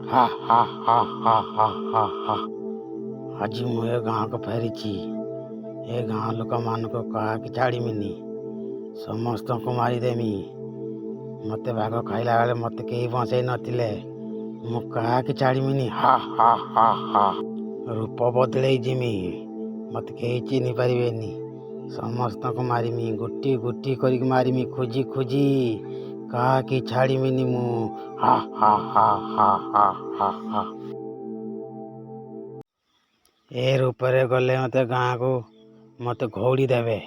हा हा हा हा हा हा हा आज मु ए गाँ को फेरी ए गाँ लोक मान क्या छाड़ीमिनी समस्त को मारिदेमी मत भाग खाइला बेले मत कहीं बसई नथिले मु क्या छाड़ीमिनी हा हा हा हा रूप बदल जिमी मत कहीं चिन्ह पारे समस्त को मारिमी गुटी गुटी कर मारिमी खोजी खोजी क्या छाड़ीमिनी मु हा हा हा हा हा हा हा ए रूप गले मत गाँ को मत घौड़ी देवे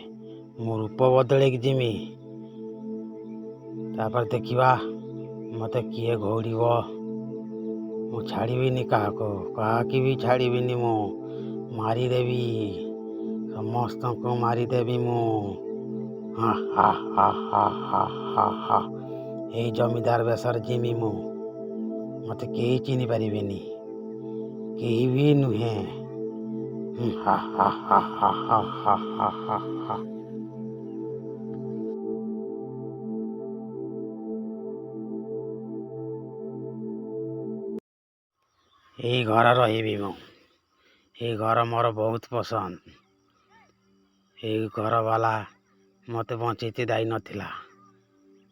मु रूप बदल जिमी तापर देखा मत किए घौड़ मु छाड़ीनी क्या भी छाड़ीनी मु मारिदेवी समस्त को मारिदेवी मु हा हा हा हा हा हा हा ए जमीदार बेसर जिमी मु मत कहीं चिन्ह पारे कहीं भी नुहे हा हा हा हा हा हा हा हा हा यही घर रही मु ये घर मोर बहुत पसंद ये घर वाला मत बचेते दाई नथिला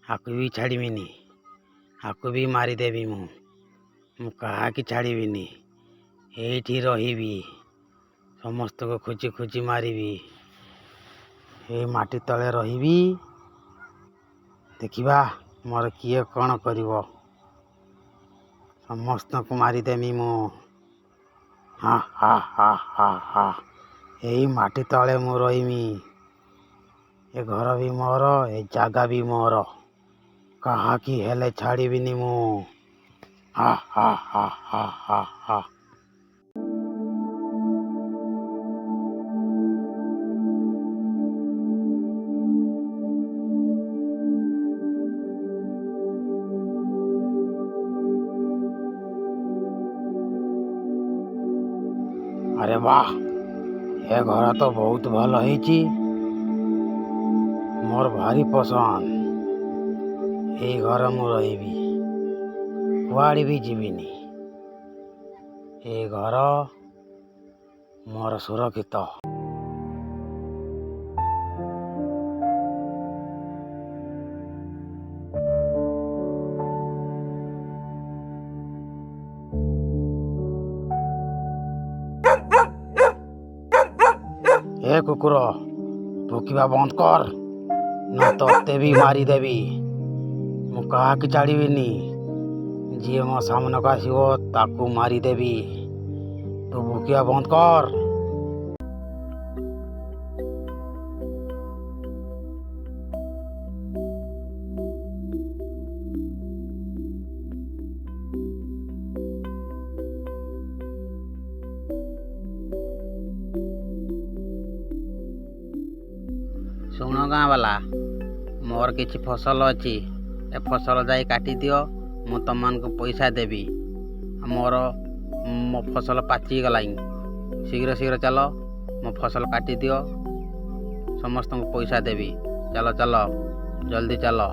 आपको भी छाड़ीमिनी आपको भी मारिदेवी मु क्या छाड़ीबिनी यही रही समस्त को खोजी खोजी मारि ये माटी तले रही देखा मोर किए कौन कर समस्त को मारिदेमी मु हा हा हा हा हा यही माटी तले मु रहीमी ए घर भी मोर ए जगह भी मोर कहा कि हेले छाड़ीबिनी मु हा हा हा हा हा हा अरे वाह ए घर तो बहुत भल है मोर भारी पसंद ये घर मु रही कुआड़ी भी जीविनी ये घर मोर सुरक्षित ए कुकुर भुकिबा बंद कर न तोते भी मारिदेवी मु क्या छाड़ीबिनी जी मो सामने को आसो ताकू मारिदेवी तू भुकिया बंद कर शुण गाँ वाला मोर किसी फसल अच्छी ए फसल जाई काटी दियो मु तुम को पैसा देवी मोर मो फसल पाची गला शीघ्र शीघ्र चलो मो फसल काटी दियो समस्त को पैसा देवी चलो चलो जल्दी चलो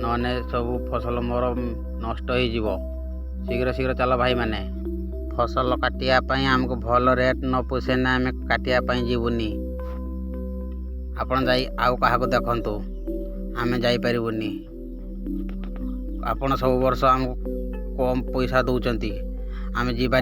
नने सब फसल मोर नष्ट हो शीघ्र शीघ्र चलो भाई माने फसल काटिया आमको भल रेट न पोषे ना आम काटिया जीवनी आपण जाई आउ काहाको देखंतु आमे जाई परिबुनी आपण सब वर्ष आमको कम पैसा दौचंती आमे जीवानी।